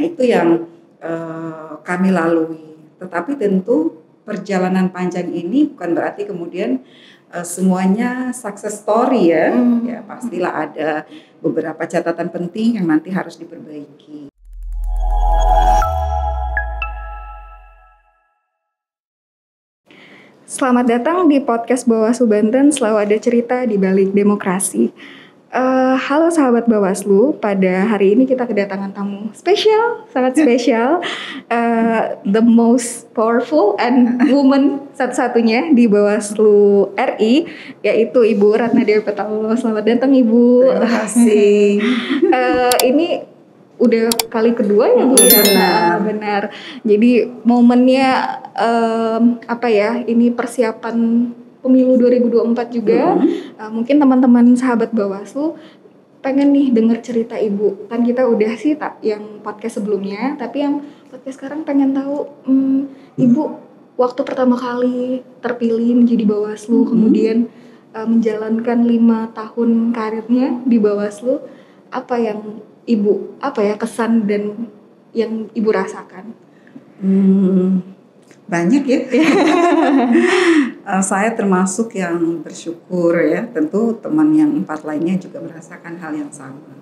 Nah itu yang kami lalui. Tetapi tentu perjalanan panjang ini bukan berarti kemudian semuanya success story ya. Ya pastilah ada beberapa catatan penting yang nanti harus diperbaiki. Selamat datang di podcast Bawaslu Banten, selalu ada cerita di balik demokrasi. Halo sahabat Bawaslu, pada hari ini kita kedatangan tamu spesial, sangat spesial, the most powerful and woman satu-satunya di Bawaslu RI, yaitu Ibu Ratna Dewi Petaulu. Selamat datang Ibu. Terima kasih. Ini udah kali kedua ya Bu ya. Benar. Jadi momennya ini persiapan pemilu 2024 juga. Mungkin teman-teman sahabat Bawaslu pengen nih dengar cerita Ibu. Kan kita udah sih yang podcast sebelumnya, tapi yang podcast sekarang pengen tahu Ibu waktu pertama kali terpilih menjadi Bawaslu, kemudian menjalankan 5 tahun karirnya di Bawaslu, kesan dan yang Ibu rasakan? Banyak ya. Saya termasuk yang bersyukur ya. Tentu teman yang 4 lainnya juga merasakan hal yang sama.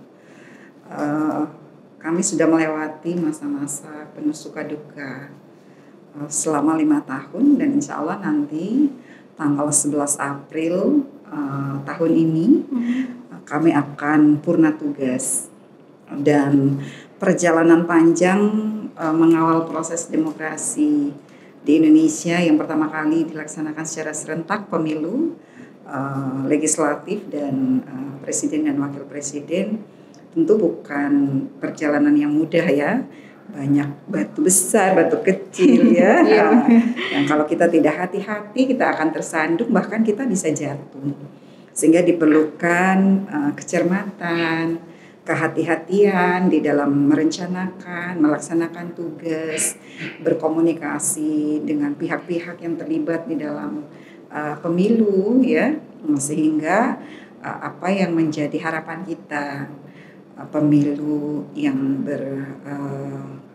Kami sudah melewati masa-masa penuh suka duka selama 5 tahun, dan insya Allah nanti tanggal 11 April tahun ini kami akan purna tugas. Dan perjalanan panjang mengawal proses demokrasi di Indonesia yang pertama kali dilaksanakan secara serentak, pemilu legislatif dan presiden dan wakil presiden, tentu bukan perjalanan yang mudah ya. Banyak batu besar, batu kecil ya. Yang kalau kita tidak hati-hati kita akan tersandung, bahkan kita bisa jatuh. Sehingga diperlukan kecermatan, kehati-hatian di dalam merencanakan, melaksanakan tugas, berkomunikasi dengan pihak-pihak yang terlibat di dalam pemilu ya, sehingga apa yang menjadi harapan kita, pemilu yang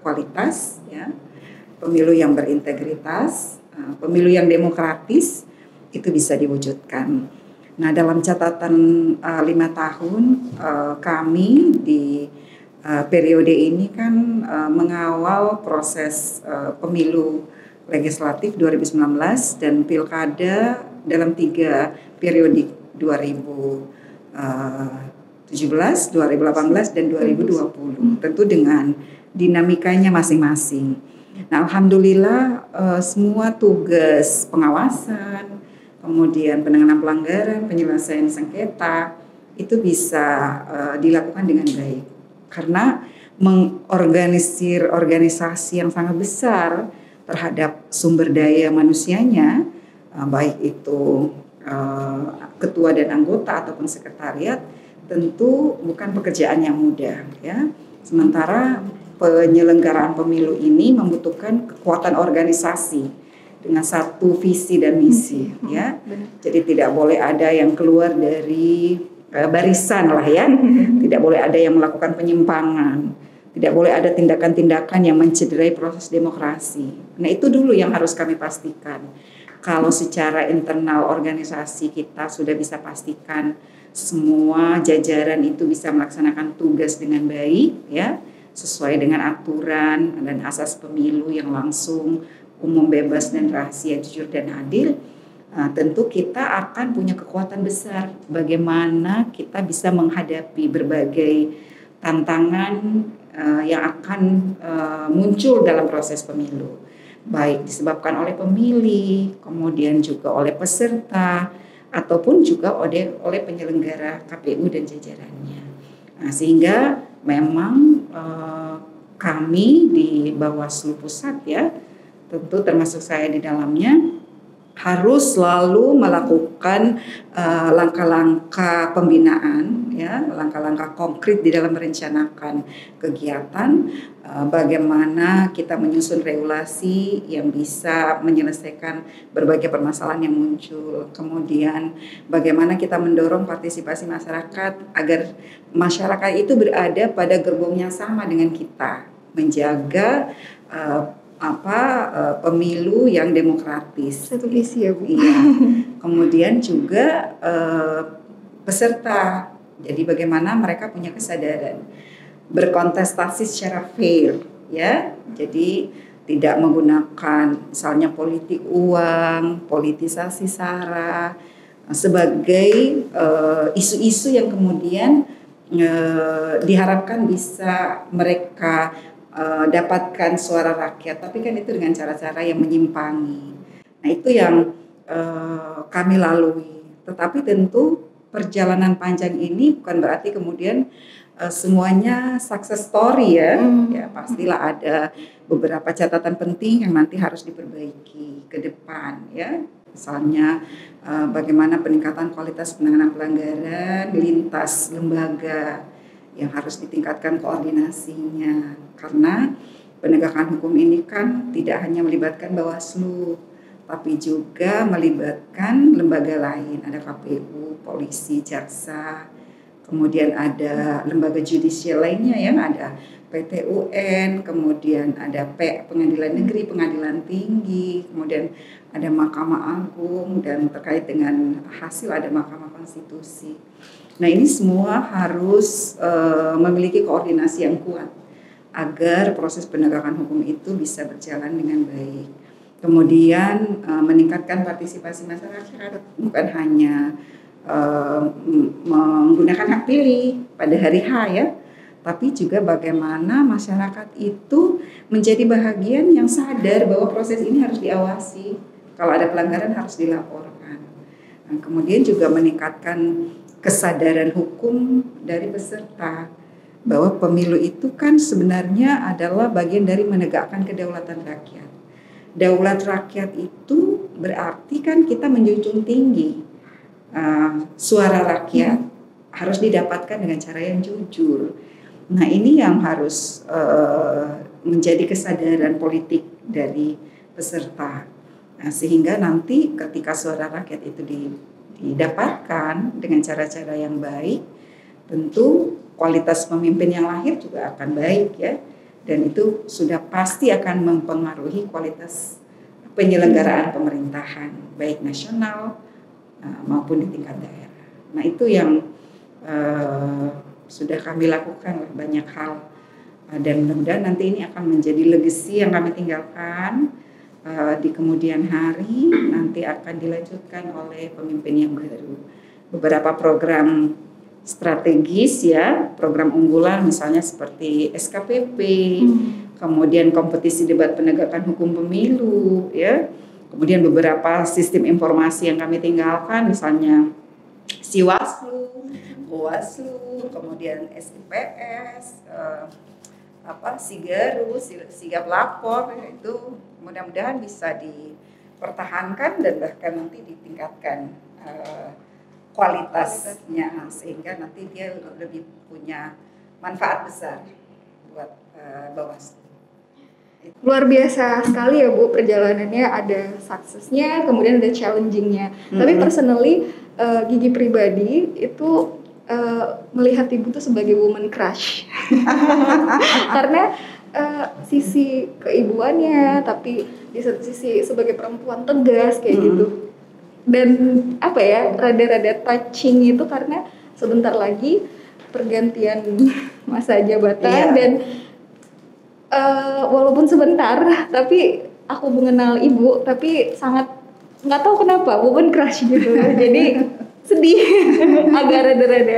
berkualitas ya, pemilu yang berintegritas, pemilu yang demokratis itu bisa diwujudkan. Nah, dalam catatan 5 tahun kami di periode ini kan mengawal proses pemilu legislatif 2019 dan pilkada dalam 3 periode 2017, 2018 dan 2020. Tentu dengan dinamikanya masing-masing. Nah, alhamdulillah semua tugas pengawasan, kemudian penanganan pelanggaran, penyelesaian sengketa itu bisa dilakukan dengan baik karena mengorganisir organisasi yang sangat besar terhadap sumber daya manusianya, baik itu ketua dan anggota ataupun sekretariat, tentu bukan pekerjaan yang mudah ya. Sementara penyelenggaraan pemilu ini membutuhkan kekuatan organisasi dengan satu visi dan misi ya. Jadi tidak boleh ada yang keluar dari barisan lah ya. Tidak boleh ada yang melakukan penyimpangan. Tidak boleh ada tindakan-tindakan yang mencederai proses demokrasi. Nah, itu dulu yang harus kami pastikan. Kalau secara internal organisasi kita sudah bisa pastikan semua jajaran itu bisa melaksanakan tugas dengan baik ya, sesuai dengan aturan dan asas pemilu yang langsung, umum, bebas dan rahasia, jujur dan adil, tentu kita akan punya kekuatan besar bagaimana kita bisa menghadapi berbagai tantangan yang akan muncul dalam proses pemilu, baik disebabkan oleh pemilih, kemudian juga oleh peserta, ataupun juga oleh penyelenggara KPU dan jajarannya. Nah, sehingga memang kami di Bawaslu Pusat ya, tentu termasuk saya di dalamnya, harus selalu melakukan langkah-langkah pembinaan ya, langkah-langkah konkret di dalam merencanakan kegiatan, bagaimana kita menyusun regulasi yang bisa menyelesaikan berbagai permasalahan yang muncul, kemudian bagaimana kita mendorong partisipasi masyarakat agar masyarakat itu berada pada gerbong yang sama dengan kita menjaga pemilu yang demokratis. Satu visi ya Bu. Iya. Kemudian juga peserta. Jadi bagaimana mereka punya kesadaran berkontestasi secara fair, ya. Jadi tidak menggunakan misalnya politik uang, politisasi sara sebagai isu-isu yang kemudian diharapkan bisa mereka dapatkan suara rakyat, tapi kan itu dengan cara-cara yang menyimpangi. Nah itu yang kami lalui. Tetapi tentu perjalanan panjang ini bukan berarti kemudian semuanya success story ya. Ya pastilah ada beberapa catatan penting yang nanti harus diperbaiki ke depan ya. Misalnya bagaimana peningkatan kualitas penanganan pelanggaran lintas lembaga yang harus ditingkatkan koordinasinya, karena penegakan hukum ini kan tidak hanya melibatkan Bawaslu, tapi juga melibatkan lembaga lain, ada KPU, polisi, jaksa, kemudian ada lembaga judicial lainnya yang ada PT UN, kemudian ada Pengadilan Negeri, Pengadilan Tinggi, kemudian ada Mahkamah Agung, dan terkait dengan hasil ada Mahkamah Konstitusi. Nah ini semua harus memiliki koordinasi yang kuat agar proses penegakan hukum itu bisa berjalan dengan baik. Kemudian meningkatkan partisipasi masyarakat, bukan hanya menggunakan hak pilih pada hari H ya, tapi juga bagaimana masyarakat itu menjadi bahagian yang sadar bahwa proses ini harus diawasi. Kalau ada pelanggaran harus dilaporkan. Nah, kemudian juga meningkatkan kesadaran hukum dari peserta bahwa pemilu itu kan sebenarnya adalah bagian dari menegakkan kedaulatan rakyat. Daulat rakyat itu berarti kan kita menjunjung tinggi suara rakyat harus didapatkan dengan cara yang jujur. Nah ini yang harus menjadi kesadaran politik dari peserta. Nah, sehingga nanti ketika suara rakyat itu didapatkan dengan cara-cara yang baik, tentu kualitas pemimpin yang lahir juga akan baik ya, dan itu sudah pasti akan mempengaruhi kualitas penyelenggaraan pemerintahan baik nasional maupun di tingkat daerah. Nah itu yang sudah kami lakukan banyak hal, dan mudah-mudahan nanti ini akan menjadi legacy yang kami tinggalkan di kemudian hari, nanti akan dilanjutkan oleh pemimpin yang baru. Beberapa program strategis ya, program unggulan misalnya seperti SKPP, kemudian kompetisi debat penegakan hukum pemilu ya, kemudian beberapa sistem informasi yang kami tinggalkan misalnya Siwaslu, Bawaslu, kemudian SIPS, Sigaru, Sigap Lapor, itu mudah-mudahan bisa dipertahankan dan bahkan nanti ditingkatkan kualitasnya sehingga nanti dia lebih punya manfaat besar buat Bawaslu. Luar biasa sekali ya Bu perjalanannya, ada suksesnya, kemudian ada challengingnya. Tapi personally Gigi pribadi itu melihat Ibu tuh sebagai woman crush karena sisi keibuannya, tapi di satu sisi sebagai perempuan tegas kayak gitu. Dan apa ya, rada-rada touching itu karena sebentar lagi pergantian masa jabatan dan walaupun sebentar, tapi aku mengenal Ibu, tapi sangat nggak tahu kenapa woman crush gitu. Jadi sedih, agak rada-rada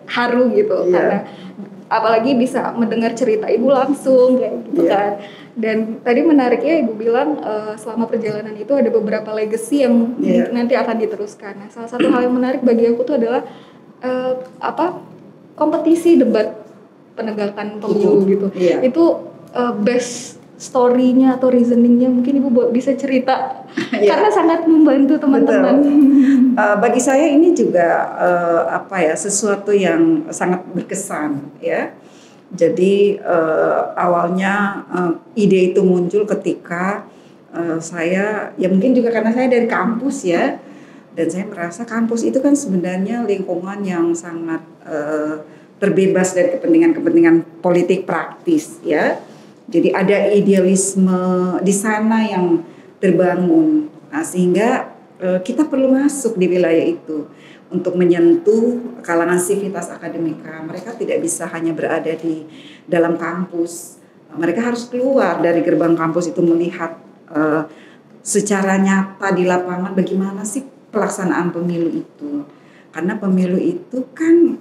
haru gitu karena apalagi bisa mendengar cerita Ibu langsung kayak gitu kan. Dan tadi menariknya Ibu bilang selama perjalanan itu ada beberapa legacy yang nanti akan diteruskan. Nah, salah satu hal yang menarik bagi aku tuh adalah kompetisi debat penegakan pemilu gitu. Itu best story-nya atau reasoningnya mungkin Ibu bisa cerita karena sangat membantu teman-teman. Bagi saya ini juga sesuatu yang sangat berkesan ya. Jadi awalnya ide itu muncul ketika saya ya mungkin juga karena saya dari kampus ya, dan saya merasa kampus itu kan sebenarnya lingkungan yang sangat terbebas dari kepentingan-kepentingan politik praktis ya. Jadi ada idealisme di sana yang terbangun. Nah, sehingga kita perlu masuk di wilayah itu untuk menyentuh kalangan sivitas akademika. Mereka tidak bisa hanya berada di dalam kampus. Mereka harus keluar dari gerbang kampus itu melihat secara nyata di lapangan bagaimana sih pelaksanaan pemilu itu. Karena pemilu itu kan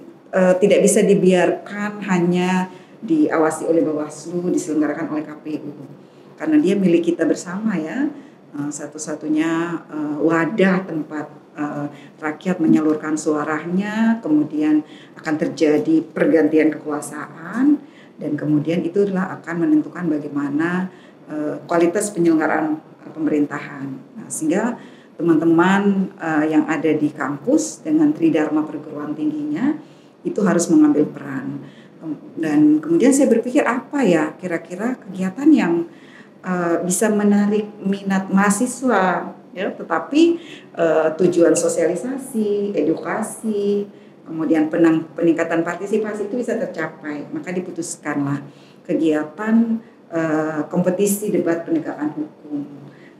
tidak bisa dibiarkan hanya diawasi oleh Bawaslu, diselenggarakan oleh KPU. Karena dia milik kita bersama ya. Satu-satunya wadah tempat rakyat menyalurkan suaranya, kemudian akan terjadi pergantian kekuasaan, dan kemudian itulah akan menentukan bagaimana kualitas penyelenggaraan pemerintahan. Nah, sehingga teman-teman yang ada di kampus dengan tridharma perguruan tingginya itu harus mengambil peran. Dan kemudian saya berpikir apa ya kira-kira kegiatan yang bisa menarik minat mahasiswa, ya, tetapi tujuan sosialisasi, edukasi, kemudian peningkatan partisipasi itu bisa tercapai. Maka diputuskanlah kegiatan kompetisi debat penegakan hukum,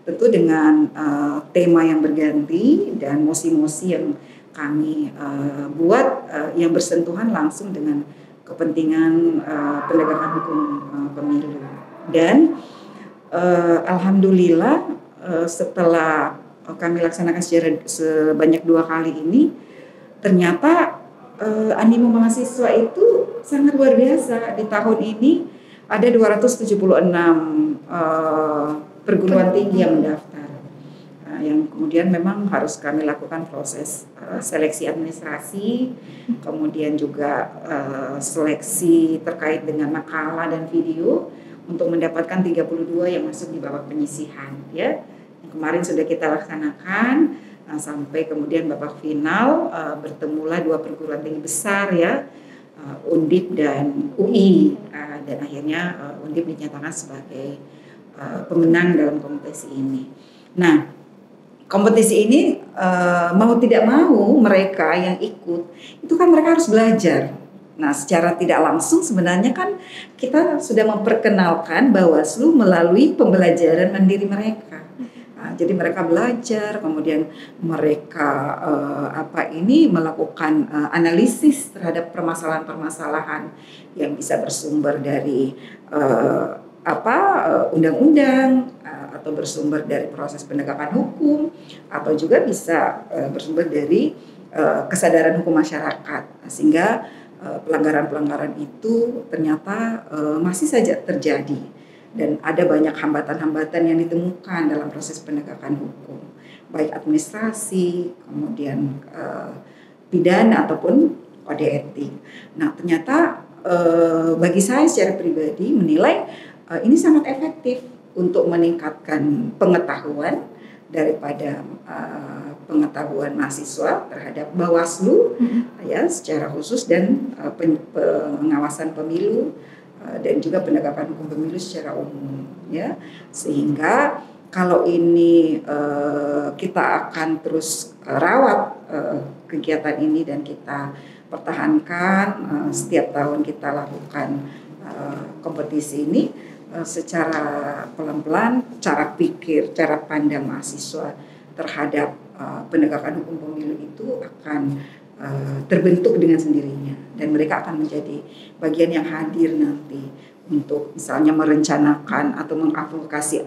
tentu dengan tema yang berganti dan mosi-mosi yang kami buat yang bersentuhan langsung dengan kepentingan penegakan hukum pemilu. Dan alhamdulillah setelah kami laksanakan sebanyak 2 kali ini, ternyata animo mahasiswa itu sangat luar biasa. Di tahun ini ada 276 perguruan tinggi yang mendaftar, yang kemudian memang harus kami lakukan proses seleksi administrasi, kemudian juga seleksi terkait dengan makalah dan video untuk mendapatkan 32 yang masuk di babak penyisihan, ya. Kemarin sudah kita laksanakan sampai kemudian babak final, bertemulah 2 perguruan tinggi besar, ya, Undip dan UI, dan akhirnya Undip dinyatakan sebagai pemenang dalam kompetisi ini. Nah, kompetisi ini mau tidak mau mereka yang ikut itu kan mereka harus belajar. Nah, secara tidak langsung sebenarnya kan kita sudah memperkenalkan Bawaslu melalui pembelajaran mandiri mereka. Nah, jadi mereka belajar, kemudian mereka melakukan analisis terhadap permasalahan-permasalahan yang bisa bersumber dari undang-undang, atau bersumber dari proses penegakan hukum, atau juga bisa bersumber dari kesadaran hukum masyarakat. Sehingga pelanggaran-pelanggaran itu ternyata masih saja terjadi, dan ada banyak hambatan-hambatan yang ditemukan dalam proses penegakan hukum, baik administrasi, kemudian pidana ataupun kode etik. Nah, ternyata bagi saya secara pribadi menilai ini sangat efektif untuk meningkatkan pengetahuan daripada pengetahuan mahasiswa terhadap Bawaslu, ya, secara khusus, dan pengawasan pemilu dan juga penegakan hukum pemilu secara umum, ya. Sehingga kalau ini kita akan terus rawat kegiatan ini dan kita pertahankan, setiap tahun kita lakukan kompetisi ini, secara pelan-pelan cara pikir, cara pandang mahasiswa terhadap penegakan hukum pemilu itu akan terbentuk dengan sendirinya, dan mereka akan menjadi bagian yang hadir nanti untuk misalnya merencanakan atau mengadvokasi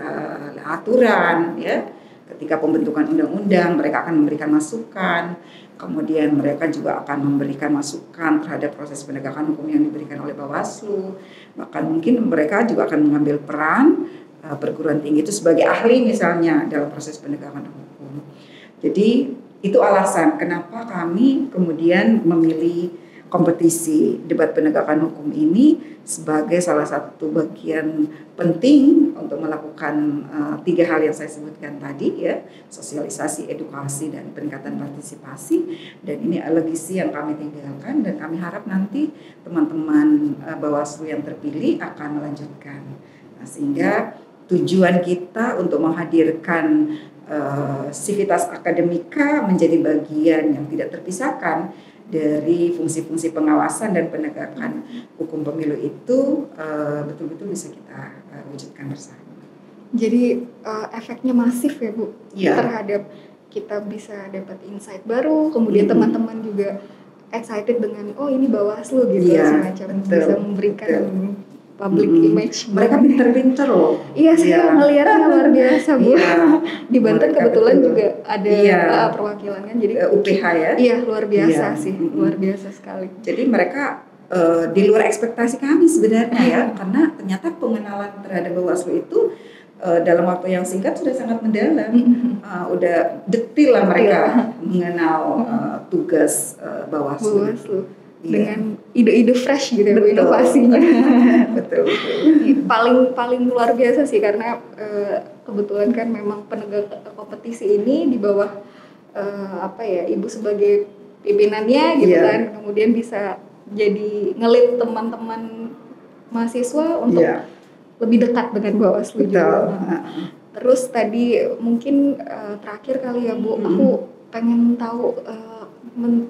aturan, ya. Ketika pembentukan undang-undang, mereka akan memberikan masukan. Kemudian mereka juga akan memberikan masukan terhadap proses penegakan hukum yang diberikan oleh Bawaslu. Bahkan mungkin mereka juga akan mengambil peran perguruan tinggi itu sebagai ahli misalnya dalam proses penegakan hukum. Jadi itu alasan kenapa kami kemudian memilih kompetisi debat penegakan hukum ini sebagai salah satu bagian penting untuk melakukan 3 hal yang saya sebutkan tadi, ya, sosialisasi, edukasi, dan peningkatan partisipasi. Dan ini legasi yang kami tinggalkan, dan kami harap nanti teman-teman Bawaslu yang terpilih akan melanjutkan. Nah, sehingga tujuan kita untuk menghadirkan sivitas akademika menjadi bagian yang tidak terpisahkan dari fungsi-fungsi pengawasan dan penegakan hukum pemilu itu betul-betul bisa kita wujudkan bersama. Jadi efeknya masif ya Bu, Iya. terhadap kita bisa dapat insight baru, kemudian teman-teman juga excited dengan oh ini Bawaslu gitu, Iya, semacam betul, bisa memberikan betul. public image. Mereka pinter-pinter loh. Iya, saya ngelihatnya luar biasa Bu. Iya. Di Banten Mereka kebetulan betul. juga ada Iya. perwakilan kan, jadi UPH ya. iya luar biasa Iya. sih, luar biasa sekali. Jadi mereka di luar ekspektasi kami sebenarnya ya, karena ternyata pengenalan terhadap Bawaslu itu dalam waktu yang singkat sudah sangat mendalam, udah detil lah mereka mengenal tugas Bawaslu. Dengan ide-ide fresh gitu ya Bu, Betul. inovasinya. betul. paling luar biasa sih, karena kebetulan kan memang penegak kompetisi ini di bawah Ibu sebagai pimpinannya gitu Iya. kan, kemudian bisa jadi ngelit teman-teman mahasiswa untuk lebih dekat dengan Bawaslu juga. Terus tadi mungkin terakhir kali ya Bu, aku pengen tahu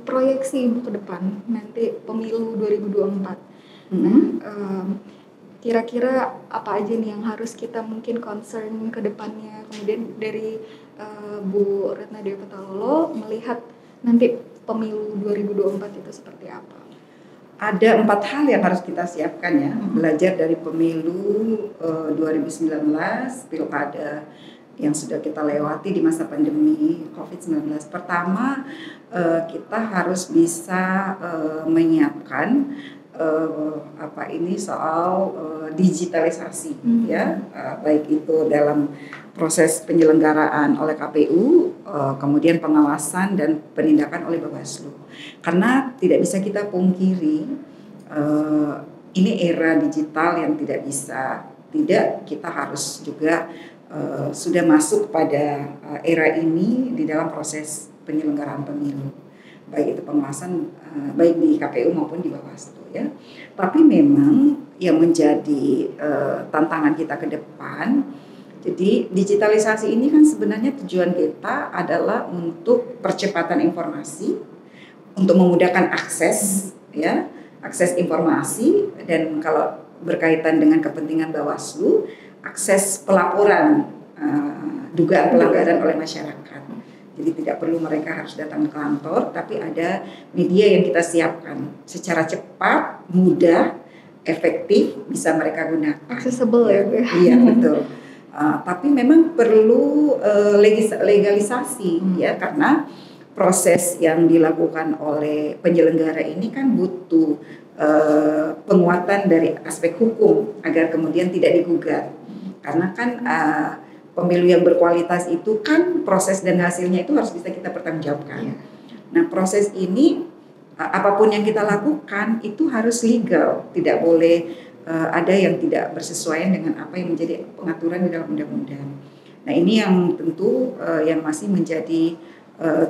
proyeksi Ibu ke depan nanti pemilu 2024. Kira-kira apa aja nih yang harus kita mungkin concern ke depannya, kemudian dari Bu Retna Dewi Petalolo melihat nanti pemilu 2024 itu seperti apa? Ada 4 hal yang harus kita siapkan ya, belajar dari pemilu 2019, pilkada yang sudah kita lewati di masa pandemi COVID-19. Pertama, kita harus bisa menyiapkan soal digitalisasi ya, baik itu dalam proses penyelenggaraan oleh KPU, kemudian pengawasan dan penindakan oleh Bawaslu. Karena tidak bisa kita pungkiri, ini era digital yang kita harus juga sudah masuk pada era ini di dalam proses penyelenggaraan pemilu, baik itu pengawasan baik di KPU maupun di Bawaslu ya. Tapi memang yang menjadi tantangan kita ke depan, jadi digitalisasi ini kan sebenarnya tujuan kita adalah untuk percepatan informasi, untuk memudahkan akses ya, akses informasi, dan kalau berkaitan dengan kepentingan Bawaslu, akses pelaporan dugaan pelanggaran oleh masyarakat. Jadi tidak perlu mereka harus datang ke kantor, tapi ada media yang kita siapkan secara cepat, mudah, efektif, bisa mereka gunakan. Accessible ya. Iya betul. Tapi memang perlu legalisasi ya, karena proses yang dilakukan oleh penyelenggara ini kan butuh penguatan dari aspek hukum agar kemudian tidak digugat. Karena kan pemilu yang berkualitas itu kan proses dan hasilnya itu harus bisa kita pertanggungjawabkan. Nah, proses ini apapun yang kita lakukan itu harus legal, tidak boleh ada yang tidak bersesuaian dengan apa yang menjadi pengaturan di dalam undang-undang. Nah, ini yang tentu yang masih menjadi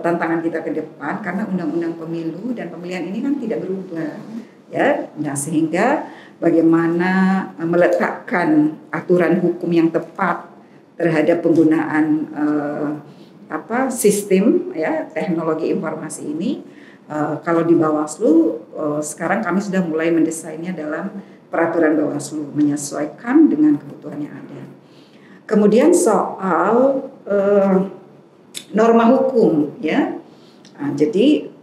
tantangan kita ke depan, karena undang-undang pemilu dan pemilihan ini kan tidak berubah. Ya, nah sehingga bagaimana meletakkan aturan hukum yang tepat terhadap penggunaan sistem ya, teknologi informasi ini. Kalau di Bawaslu sekarang kami sudah mulai mendesainnya dalam peraturan Bawaslu, menyesuaikan dengan kebutuhan yang ada. Kemudian soal norma hukum ya. Nah, jadi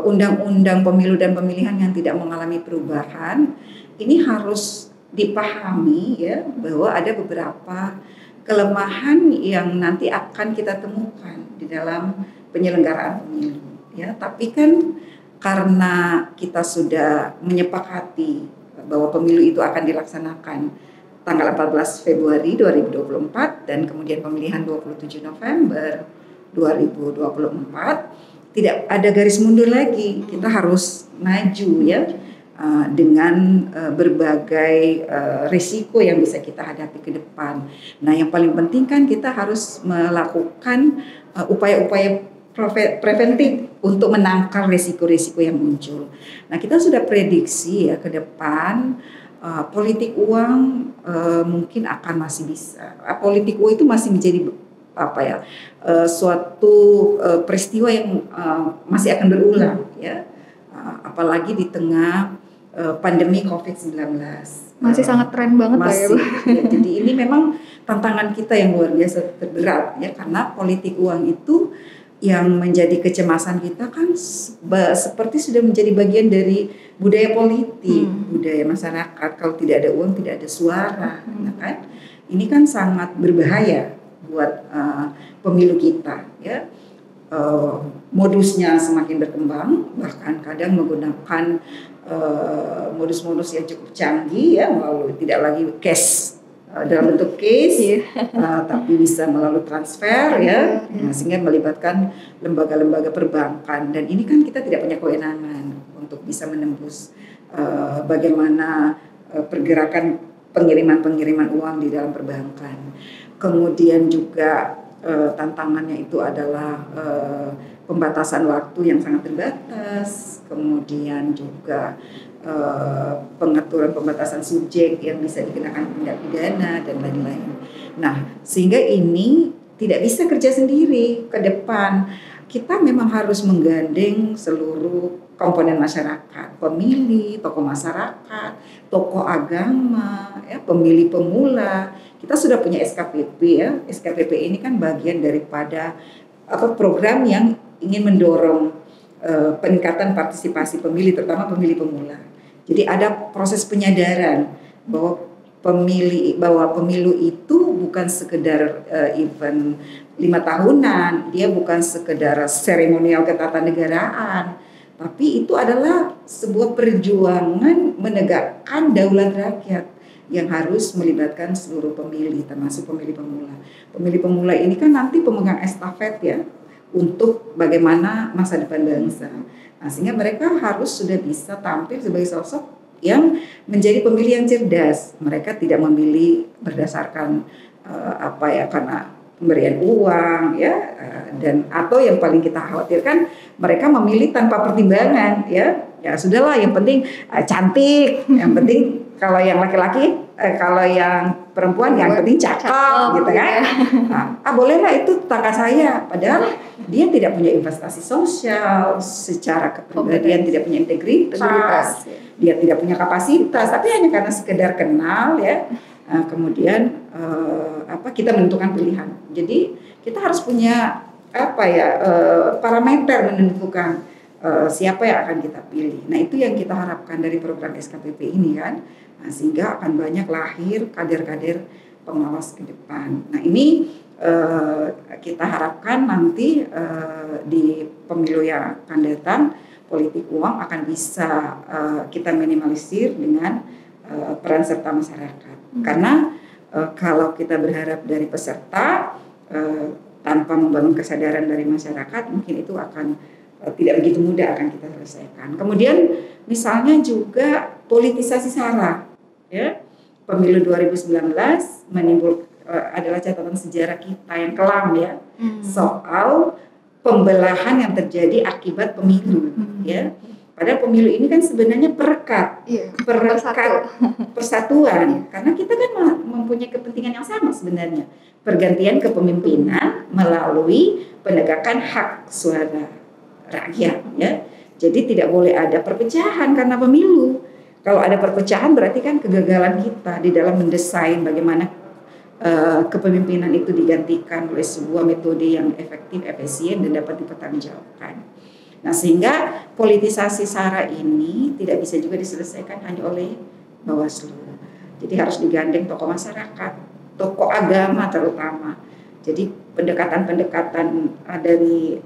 undang-undang pemilu dan pemilihan yang tidak mengalami perubahan ini harus dipahami ya, bahwa ada beberapa kelemahan yang nanti akan kita temukan di dalam penyelenggaraan pemilu ya. Tapi kan karena kita sudah menyepakati bahwa pemilu itu akan dilaksanakan tanggal 14 Februari 2024 dan kemudian pemilihan 27 November 2024, tidak ada garis mundur lagi. Kita harus maju ya, dengan berbagai risiko yang bisa kita hadapi ke depan. Nah, yang paling penting kan kita harus melakukan upaya-upaya preventif untuk menangkal risiko-risiko yang muncul. Nah, kita sudah prediksi ya ke depan politik uang mungkin akan masih bisa. Politik uang itu masih menjadi suatu peristiwa yang masih akan berulang ya. Apalagi di tengah pandemi COVID-19 masih sangat tren banget Pak, ya, Bu. Ya, jadi ini memang tantangan kita yang luar biasa terberat ya, karena politik uang itu yang menjadi kecemasan kita kan seperti sudah menjadi bagian dari budaya politik, budaya masyarakat. Kalau tidak ada uang tidak ada suara, ya kan? Ini kan sangat berbahaya buat pemilu kita ya. Modusnya semakin berkembang, bahkan kadang menggunakan modus-modus yang cukup canggih ya, melalui tidak lagi cash dalam bentuk cash, tapi bisa melalui transfer ya, sehingga melibatkan lembaga-lembaga perbankan. Dan ini kan kita tidak punya kewenangan untuk bisa menembus bagaimana pergerakan pengiriman uang di dalam perbankan. Kemudian juga tantangannya itu adalah pembatasan waktu yang sangat terbatas, kemudian juga pengaturan pembatasan subjek yang bisa dikenakan tindak pidana dan lain-lain. Nah, sehingga ini tidak bisa kerja sendiri ke depan. Kita memang harus menggandeng seluruh komponen masyarakat, pemilih, tokoh masyarakat, tokoh agama, ya, pemilih pemula. Kita sudah punya SKPP ya. SKPP ini kan bagian daripada program yang ingin mendorong peningkatan partisipasi pemilih, terutama pemilih pemula. Jadi ada proses penyadaran bahwa pemilu itu bukan sekedar event 5 tahunan, dia bukan sekedar seremonial ketatanegaraan, tapi itu adalah sebuah perjuangan menegakkan daulat rakyat yang harus melibatkan seluruh pemilih, termasuk pemilih pemula. Pemilih pemula ini kan nanti pemegang estafet ya, untuk bagaimana masa depan bangsa. Nah, sehingga mereka harus sudah bisa tampil sebagai sosok yang menjadi pemilih yang cerdas. Mereka tidak memilih berdasarkan karena pemberian uang ya, dan atau yang paling kita khawatirkan mereka memilih tanpa pertimbangan ya. Ya sudahlah, yang penting cantik, yang penting kalau yang laki-laki, kalau yang perempuan yang penting cakep gitu kan. Nah, bolehlah itu tetangga saya, padahal dia tidak punya investasi sosial, secara kepribadian tidak punya integritas, dia tidak punya kapasitas, tapi hanya karena sekedar kenal ya. Kemudian kita menentukan pilihan. Jadi kita harus punya parameter menentukan siapa yang akan kita pilih. Nah, itu yang kita harapkan dari program SKPP ini kan. Nah, sehingga akan banyak lahir kader-kader pengawas ke depan. Nah, ini kita harapkan nanti di pemilu yang akan datang, politik uang akan bisa kita minimalisir dengan peran serta masyarakat. Karena kalau kita berharap dari peserta tanpa membangun kesadaran dari masyarakat, mungkin itu akan tidak begitu mudah akan kita selesaikan. Kemudian misalnya juga politisasi SARA, ya. Pemilu 2019 adalah catatan sejarah kita yang kelam ya, soal pembelahan yang terjadi akibat pemilu, ya. Padahal pemilu ini kan sebenarnya perekat persatuan, karena kita kan mempunyai kepentingan yang sama sebenarnya, pergantian kepemimpinan melalui penegakan hak suara rakyat ya. Jadi tidak boleh ada perpecahan karena pemilu. Kalau ada perpecahan berarti kan kegagalan kita di dalam mendesain bagaimana kepemimpinan itu digantikan oleh sebuah metode yang efektif, efisien dan dapat dipertanggungjawabkan. Nah, sehingga politisasi SARA ini tidak bisa juga diselesaikan hanya oleh Bawaslu. Jadi harus digandeng tokoh masyarakat, tokoh agama terutama. Jadi pendekatan-pendekatan dari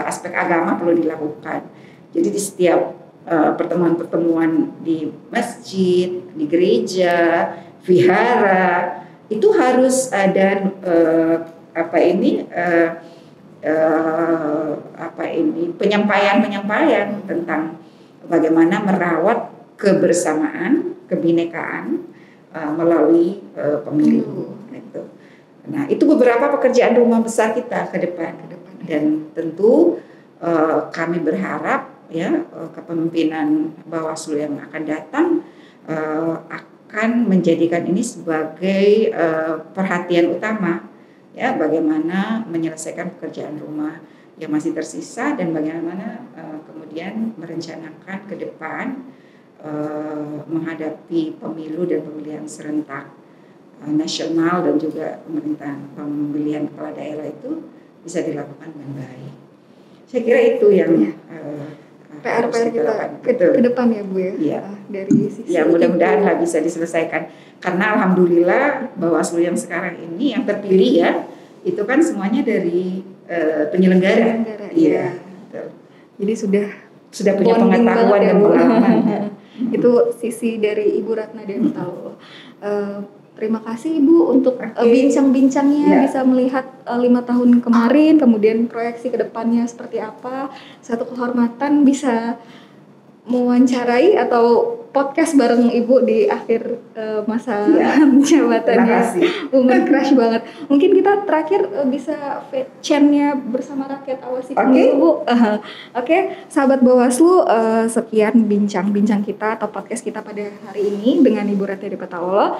aspek agama perlu dilakukan. Jadi di setiap pertemuan-pertemuan di masjid, di gereja, vihara, itu harus ada penyampaian tentang bagaimana merawat kebersamaan, kebinekaan melalui pemilu. Nah, itu beberapa pekerjaan rumah besar kita ke depan. Dan tentu kami berharap ya kepemimpinan Bawaslu yang akan datang akan menjadikan ini sebagai perhatian utama ya, bagaimana menyelesaikan pekerjaan rumah yang masih tersisa dan bagaimana kemudian merencanakan ke depan menghadapi pemilu dan pemilihan serentak nasional dan juga pemilihan kepala daerah itu bisa dilakukan dengan baik. Saya kira itu yang PR-PR kita ke depan ya Bu ya. Iya. Dari sisi ya mudah-mudahan lah bisa diselesaikan karena alhamdulillah Bawaslu yang sekarang ini yang terpilih ya itu kan semuanya dari penyelenggara. Iya. Jadi sudah punya pengetahuan dan pengalaman. Itu sisi dari Ibu Ratna Demetalo. Terima kasih Ibu untuk bincang-bincangnya, bisa melihat 5 tahun kemarin, kemudian proyeksi ke depannya seperti apa. Satu kehormatan bisa mewawancarai atau podcast bareng Ibu di akhir masa jabatannya. Woman Crush banget. Mungkin kita terakhir bisa chant-nya bersama rakyat awasi pemilu Bu. Oke, sahabat Bawaslu, sekian bincang-bincang kita atau podcast kita pada hari ini dengan Ibu Ratna Demetalo.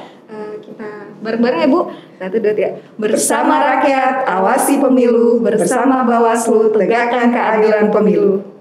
Kita bareng-bareng ya Bu. 1, 2, 3. Bersama rakyat awasi pemilu, bersama Bawaslu tegakkan keadilan pemilu.